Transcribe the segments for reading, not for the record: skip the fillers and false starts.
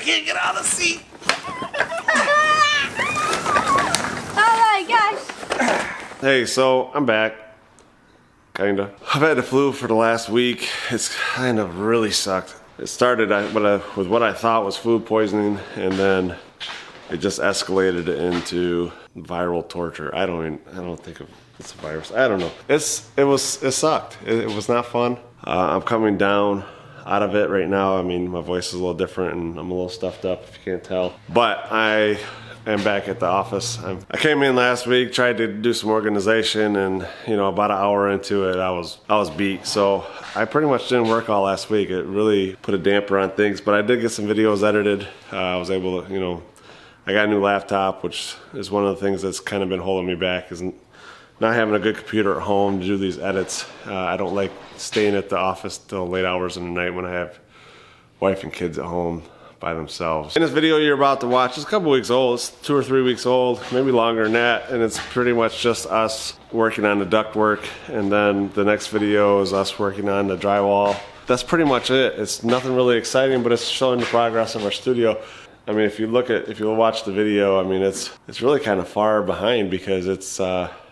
Can't get out of the seat. Oh my gosh. Hey, so I'm back. Kinda. I've had the flu for the last week. It's kind of really sucked. It started with what I thought was food poisoning, and then it just escalated into viral torture. I don't think it's a virus. I don't know. It sucked. It was not fun. I'm coming down out of it right now. I mean, my voice is a little different and I'm a little stuffed up if you can't tell. But I am back at the office. I came in last week, tried to do some organization, and you know, about an hour into it, I was beat. So I pretty much didn't work all last week. It really put a damper on things, but I did get some videos edited. I was able to, you know, I got a new laptop, which is one of the things that's kind of been holding me back, is not having a good computer at home to do these edits. I don't like staying at the office till late hours in the night when I have wife and kids at home by themselves. In this video you're about to watch, it's a couple weeks old. It's 2 or 3 weeks old, maybe longer than that, and it's pretty much just us working on the ductwork, and then the next video is us working on the drywall. That's pretty much it. It's nothing really exciting, but it's showing the progress of our studio. I mean, if you watch the video, I mean, it's really kind of far behind, because it's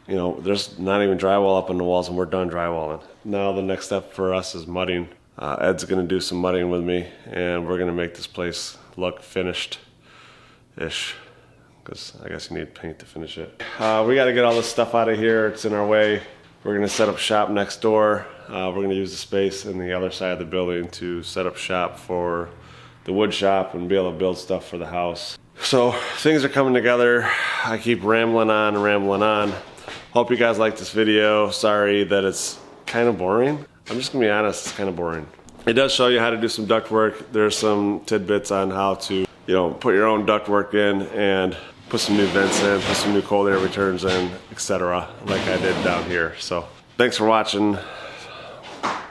you know, there's not even drywall up on the walls, and we're done drywalling. Now the next step for us is mudding. Ed's gonna do some mudding with me, and we're gonna make this place look finished-ish, because I guess you need paint to finish it. We gotta get all this stuff out of here. It's in our way. We're gonna set up shop next door. We're gonna use the space in the other side of the building to set up shop for the wood shop and be able to build stuff for the house. So things are coming together. I keep rambling on and rambling on. Hope you guys like this video. Sorry that it's kind of boring. I'm just gonna be honest, it's kind of boring. It does show you how to do some duct work. There's some tidbits on how to, you know, put your own duct work in and put some new vents in, put some new cold air returns in, etc., like I did down here. So thanks for watching.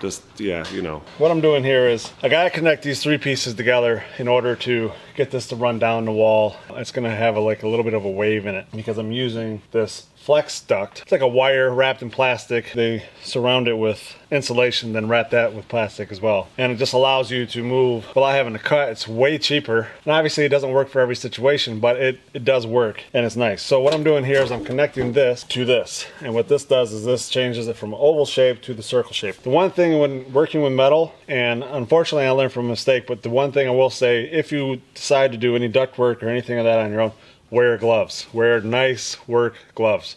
Just, yeah, you know. What I'm doing here is I gotta connect these 3 pieces together in order to get this to run down the wall. It's gonna have like a little bit of a wave in it, because I'm using this flex duct. It's like a wire wrapped in plastic. They surround it with insulation, then wrap that with plastic as well. And it just allows you to move without having to cut. It's way cheaper. And obviously it doesn't work for every situation, but it does work, and it's nice. So what I'm doing here is I'm connecting this to this. And what this does is this changes it from oval shape to the circle shape. The one thing when working with metal, and unfortunately I learned from a mistake, but the one thing I will say, if you decide to do any duct work or anything of that on your own, wear gloves. Wear nice work gloves,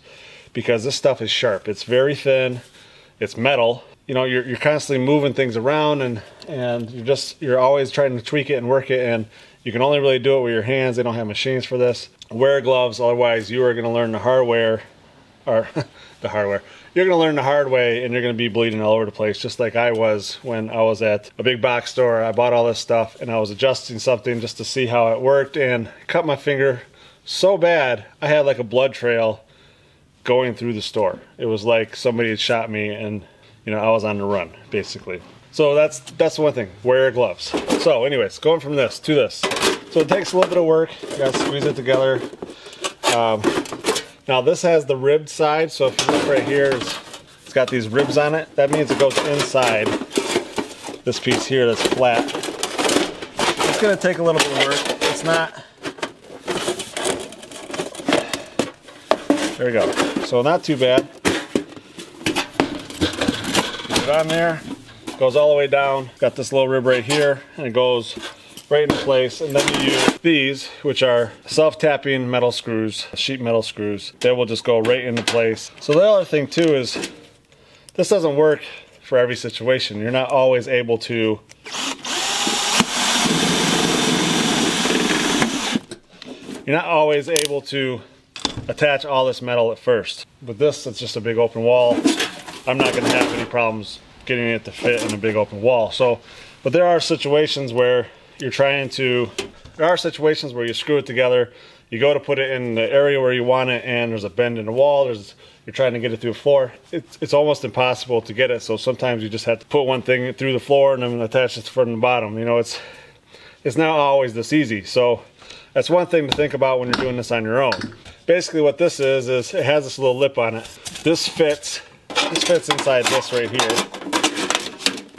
because this stuff is sharp. It's very thin. It's metal. You know, you're constantly moving things around, and you're always trying to tweak it and work it, and you can only really do it with your hands. They don't have machines for this. Wear gloves, otherwise you are going to learn the hardware, or the hardware. You're going to learn the hard way, and you're going to be bleeding all over the place, just like I was when I was at a big box store. I bought all this stuff, and I was adjusting something just to see how it worked, and cut my finger so bad I had like a blood trail going through the store. It was like somebody had shot me, and you know, I was on the run basically. So that's the one thing, wear gloves. So anyways, going from this to this. So it takes a little bit of work. You gotta squeeze it together. Now this has the ribbed side, so if you look right here, it's got these ribs on it. That means it goes inside this piece here that's flat. It's gonna take a little bit of work. It's not. There we go. So not too bad. Put it on there. Goes all the way down. Got this little rib right here, and it goes right into place. And then you use these, which are self-tapping metal screws, sheet metal screws. They will just go right into place. So the other thing too is this doesn't work for every situation. You're not always able to attach all this metal at first. With this, it's just a big open wall. I'm not gonna have any problems getting it to fit in a big open wall. So, but there are situations where you screw it together, you go to put it in the area where you want it, and there's a bend in the wall, you're trying to get it through the floor. It's almost impossible to get it, so sometimes you just have to put one thing through the floor and then attach it to the front and the bottom. You know, it's not always this easy. So that's one thing to think about when you're doing this on your own. Basically what this is it has this little lip on it. This fits inside this right here.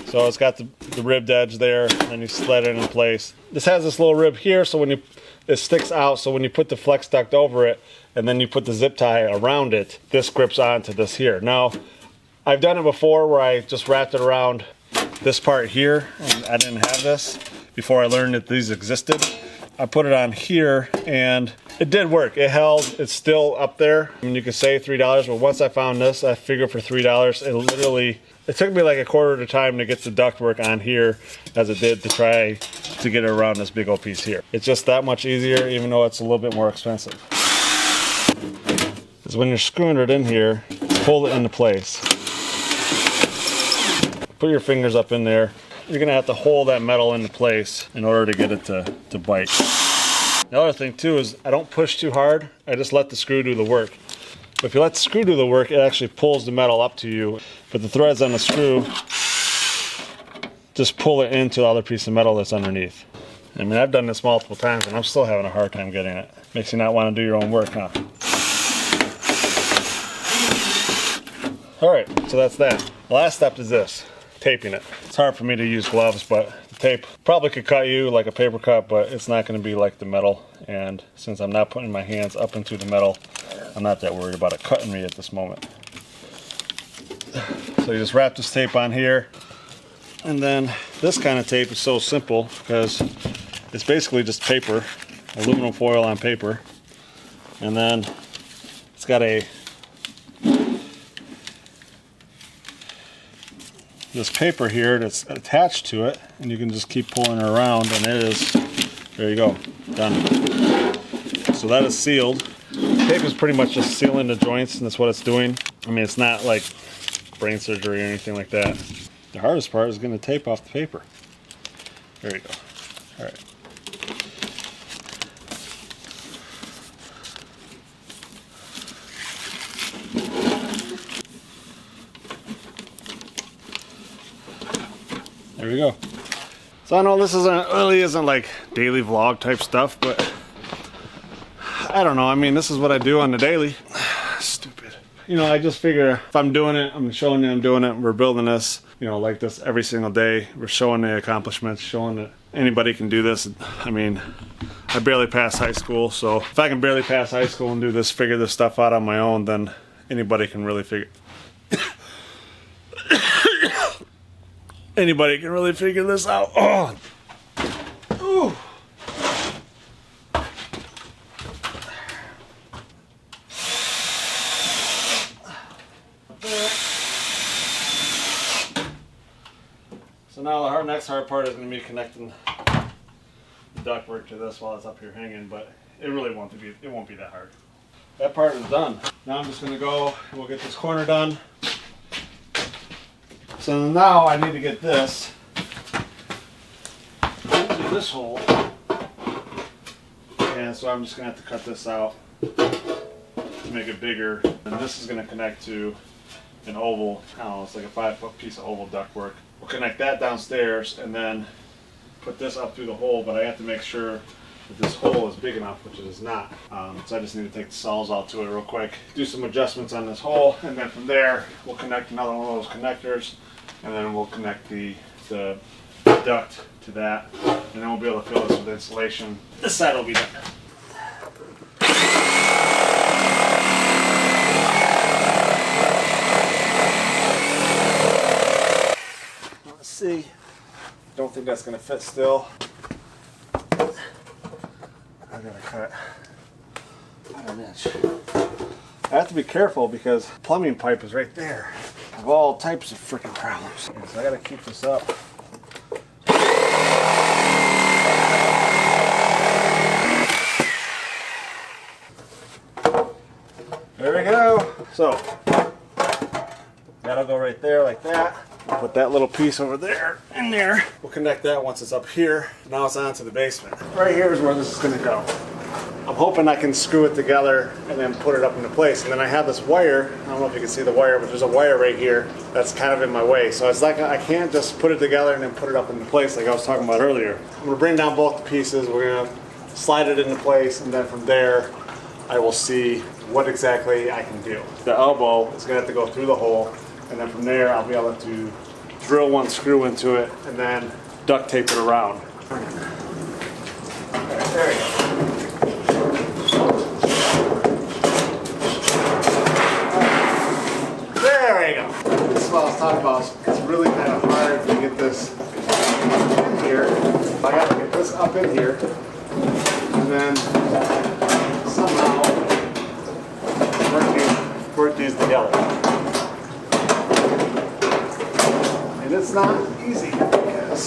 So it's got the ribbed edge there, and you slide it in place. This has this little rib here, so when it sticks out, so when you put the flex duct over it, and then you put the zip tie around it, this grips onto this here. Now, I've done it before where I just wrapped it around this part here, and I didn't have this before I learned that these existed. I put it on here, and it did work. It held. It's still up there. I mean, you could save $3, but once I found this, I figured for $3, it took me like a quarter of the time to get the ductwork on here as it did to try to get it around this big old piece here. It's just that much easier, even though it's a little bit more expensive. Is when you're screwing it in here, pull it into place. Put your fingers up in there. You're gonna have to hold that metal into place in order to get it to bite. The other thing too is I don't push too hard. I just let the screw do the work. But if you let the screw do the work, it actually pulls the metal up to you. But the threads on the screw just pull it into the other piece of metal that's underneath. I mean, I've done this multiple times and I'm still having a hard time getting it. Makes you not want to do your own work, huh? All right, so that's that. The last step is this. Taping it. It's hard for me to use gloves, but the tape probably could cut you like a paper cut, but it's not going to be like the metal. And since I'm not putting my hands up into the metal, I'm not that worried about it cutting me at this moment. So you just wrap this tape on here, and then this kind of tape is so simple because it's basically just paper, aluminum foil on paper, and then it's got this paper here that's attached to it, and you can just keep pulling it around, and it is, there you go, done. So that is sealed. Tape is pretty much just sealing the joints, and that's what it's doing. I mean, it's not like brain surgery or anything like that. The hardest part is going to tape off the paper. There you go. All right. There we go. So I know this really isn't like daily vlog type stuff, but I don't know. I mean, this is what I do on the daily. Stupid. You know, I just figure if I'm doing it, I'm showing you I'm doing it. We're building this, you know, like this every single day. We're showing the accomplishments, showing that anybody can do this. I mean, I barely passed high school, so if I can barely pass high school and do this, figure this stuff out on my own, then anybody can really figure anybody can really figure this out. Oh. Ooh. So now the next hard part is going to be connecting the ductwork to this while it's up here hanging, but it really won't be that hard. That part is done. Now I'm just going to go and we'll get this corner done. So now I need to get this into this hole, and so I'm just going to have to cut this out to make it bigger. And this is going to connect to an oval, I don't know, it's like a 5-foot piece of oval ductwork. We'll connect that downstairs and then put this up through the hole, but I have to make sure that this hole is big enough, which it is not. So I just need to take the saws out to it real quick, do some adjustments on this hole, and then from there we'll connect another one of those connectors. And then we'll connect the duct to that, and then we'll be able to fill this with insulation. This side will be done. Let's see. Don't think that's going to fit still. I gotta cut an inch. I have to be careful because plumbing pipe is right there. I have all types of freaking problems. So I gotta keep this up. There we go. So that'll go right there like that. We'll put that little piece over there in there. We'll connect that once it's up here. Now it's on to the basement. Right here is where this is gonna go. I'm hoping I can screw it together and then put it up into place. And then I have this wire, I don't know if you can see the wire, but there's a wire right here that's kind of in my way. So it's like I can't just put it together and then put it up into place like I was talking about earlier. I'm gonna bring down both the pieces, we're gonna slide it into place, and then from there, I will see what exactly I can do. The elbow is gonna have to go through the hole, and then from there, I'll be able to drill one screw into it and then duct tape it around. Okay, there you go. There we go. This is what I was talking about. It's really kind of hard to get this in here. I got to get this up in here, and then somehow work these together. And it's not easy because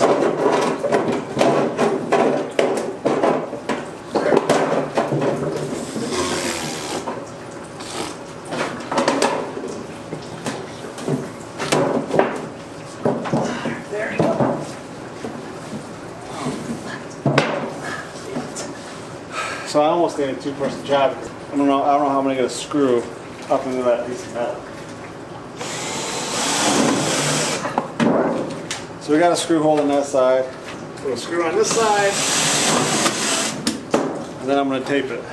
there you go. So I almost need a two-person job. I don't know how I'm gonna get a screw up into that piece of metal. So we got a screw hole on that side. Put a screw on this side, and then I'm going to tape it.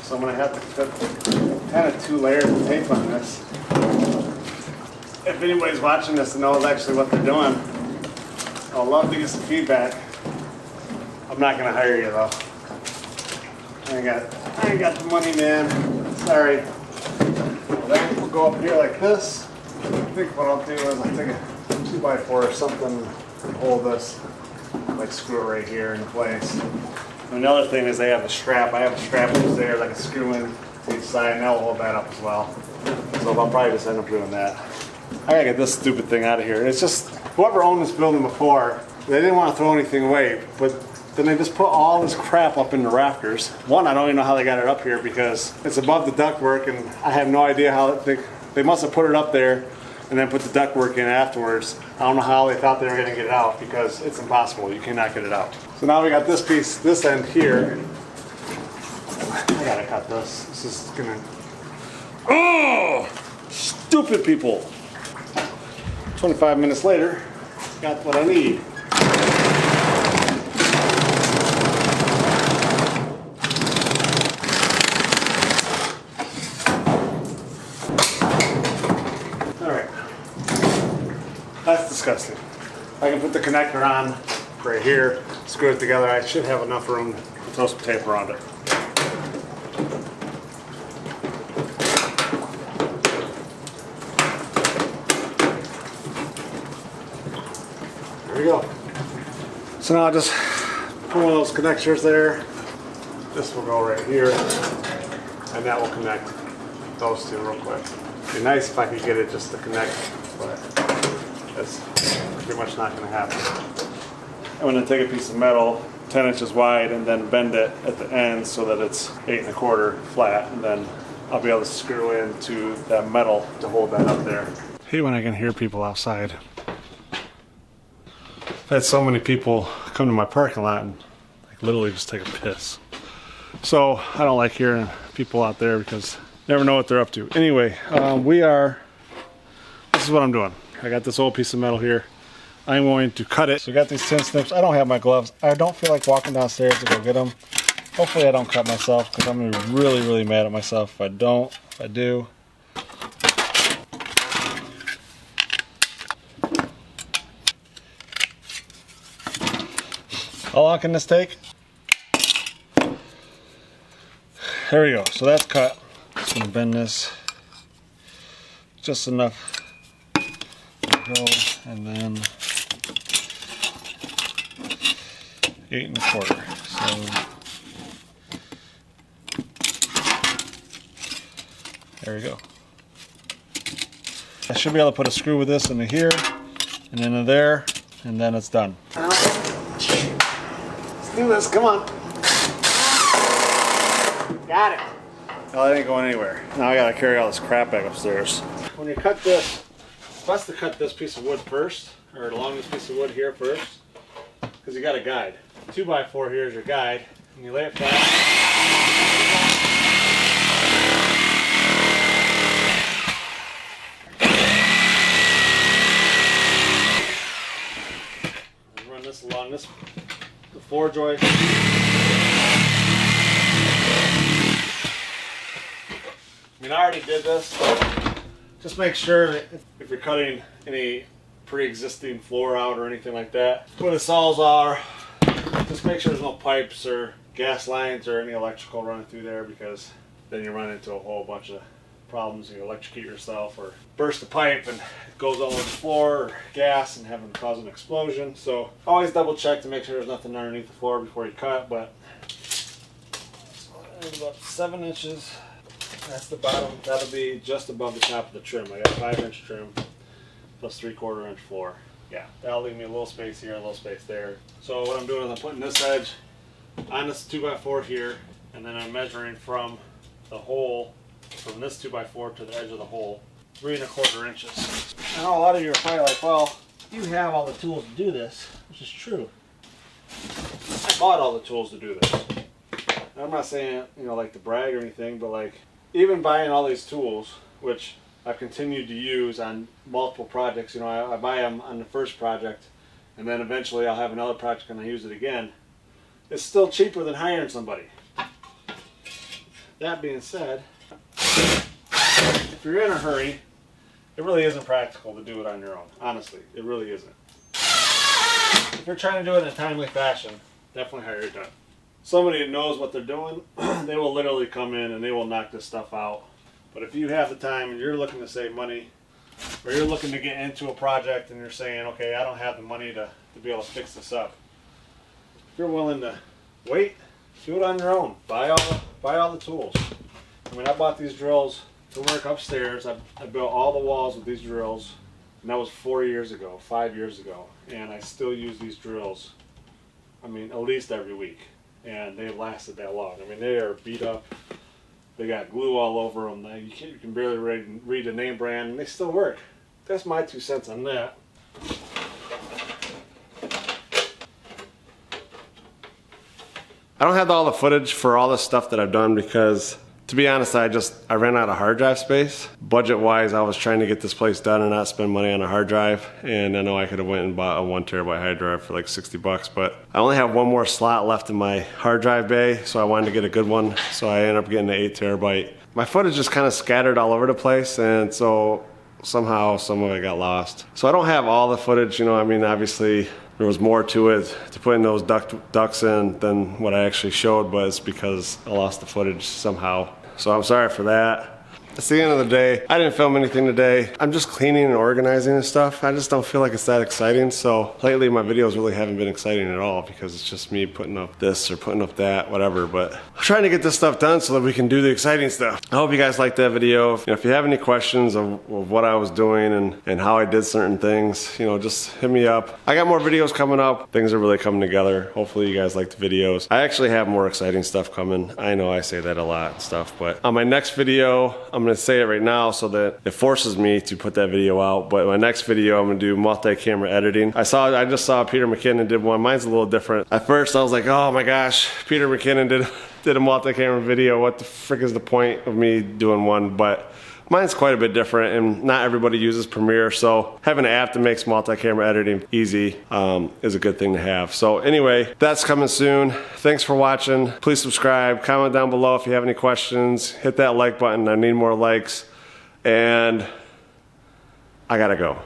So I'm going to have to put kind of 2 layers of tape on this. If anybody's watching this and knows actually what they're doing, I'd love to get some feedback. I'm not going to hire you though. I ain't got the money, man. Sorry. Then we'll go up here like this. I think what I'll do is I'll take a 2x4 or something and hold this, like screw it right here in place. And the other thing is they have a strap. I have a strap that's there that I can screw in to each side, and that will hold that up as well. So I'll probably just end up doing that. I gotta get this stupid thing out of here. It's just, whoever owned this building before, they didn't want to throw anything away, but then they just put all this crap up in the rafters. One, I don't even know how they got it up here because it's above the ductwork, and I have no idea how they must have put it up there and then put the ductwork in afterwards. I don't know how they thought they were going to get it out because it's impossible. You cannot get it out. So now we got this piece, this end here. I gotta cut this. This is gonna. Oh, stupid people! 25 minutes later, got what I need. That's disgusting. I can put the connector on right here, screw it together. I should have enough room to throw some tape around it. There we go. So now I'll just put one of those connectors there. This will go right here, and that will connect those two real quick. It'd be nice if I could get it just to connect, but that's pretty much not going to happen. I'm going to take a piece of metal 10 inches wide and then bend it at the end so that it's 8 1/4 flat, and then I'll be able to screw into that metal to hold that up there. I hate when I can hear people outside. I've had so many people come to my parking lot and like literally just take a piss. So I don't like hearing people out there because you never know what they're up to. Anyway, this is what I'm doing. I got this old piece of metal here. I'm going to cut it. So I got these 10 snips. I don't have my gloves. I don't feel like walking downstairs to go get them. Hopefully I don't cut myself because I'm going to be really, really mad at myself if I don't. If I do. How long can this take? There we go. So that's cut. Just going to bend this just enough. Go, and then 8 1/4. So there we go. I should be able to put a screw with this into here and into there, and then it's done. Let's do this. Come on. Got it. Oh, that ain't going anywhere. Now I gotta carry all this crap back upstairs. When you cut this, it's best to cut this piece of wood first, or along this piece of wood here first, because you got a guide. 2x4 here is your guide, and you lay it flat. Run this along the floor joist. I mean, I already did this. Just make sure that if you're cutting any pre-existing floor out or anything like that, where the saws are, just make sure there's no pipes or gas lines or any electrical running through there, because then you run into a whole bunch of problems. You electrocute yourself or burst a pipe and it goes all over the floor, or gas and having cause an explosion. So always double check to make sure there's nothing underneath the floor before you cut. But about 7 inches. That's the bottom. That'll be just above the top of the trim. I got 5-inch trim plus 3/4 inch floor. Yeah, that'll leave me a little space here, a little space there. So what I'm doing is I'm putting this edge on this 2x4 here, and then I'm measuring from the hole, from this 2x4 to the edge of the hole, 3¼ inches. I know a lot of you are probably like, well, you have all the tools to do this, which is true. I bought all the tools to do this. And I'm not saying, you know, like to brag or anything, but like, even buying all these tools, which I've continued to use on multiple projects, you know, I buy them on the first project, and then eventually I'll have another project and I use it again. It's still cheaper than hiring somebody. That being said, if you're in a hurry, it really isn't practical to do it on your own. Honestly, it really isn't. If you're trying to do it in a timely fashion, definitely hire it done. Somebody that knows what they're doing, they will literally come in and they will knock this stuff out. But if you have the time and you're looking to save money, or you're looking to get into a project and you're saying, okay, I don't have the money to be able to fix this up, if you're willing to wait, do it on your own. Buy all the tools. I mean, I bought these drills to work upstairs. I built all the walls with these drills, and that was 4 years ago, 5 years ago, and I still use these drills, I mean, at least every week. And they've lasted that long. I mean, they are beat up. They got glue all over them. You can barely read the name brand, and they still work. That's my 2 cents on that. I don't have all the footage for all the stuff that I've done because, to be honest, I ran out of hard drive space. Budget-wise, I was trying to get this place done and not spend money on a hard drive. And I know I could have went and bought a 1 terabyte hard drive for like $60, but I only have one more slot left in my hard drive bay, so I wanted to get a good one. So I ended up getting an 8 terabyte. My footage is kind of scattered all over the place, and so somehow some of it got lost. So I don't have all the footage, you know. I mean, obviously there was more to it, to putting those ducts in, than what I actually showed, but it's because I lost the footage somehow. So I'm sorry for that. It's the end of the day. I didn't film anything today. I'm just cleaning and organizing and stuff. I just don't feel like it's that exciting. So lately my videos really haven't been exciting at all, because it's just me putting up this or putting up that, whatever. But I'm trying to get this stuff done so that we can do the exciting stuff. I hope you guys liked that video. If you have any questions of what I was doing and how I did certain things, you know, just hit me up. I got more videos coming up. Things are really coming together. Hopefully you guys like the videos. I actually have more exciting stuff coming. I know I say that a lot and stuff, but on my next video, I'm gonna say it right now so that it forces me to put that video out. But my next video, I'm gonna do multi-camera editing. I just saw Peter McKinnon did one. Mine's a little different. At first I was like, oh my gosh, Peter McKinnon did a multi-camera video. What the frick is the point of me doing one? But mine's quite a bit different, and not everybody uses Premiere, so having an app that makes multi-camera editing easy is a good thing to have. So anyway, that's coming soon. Thanks for watching. Please subscribe, comment down below if you have any questions. Hit that like button. I need more likes, and I gotta go.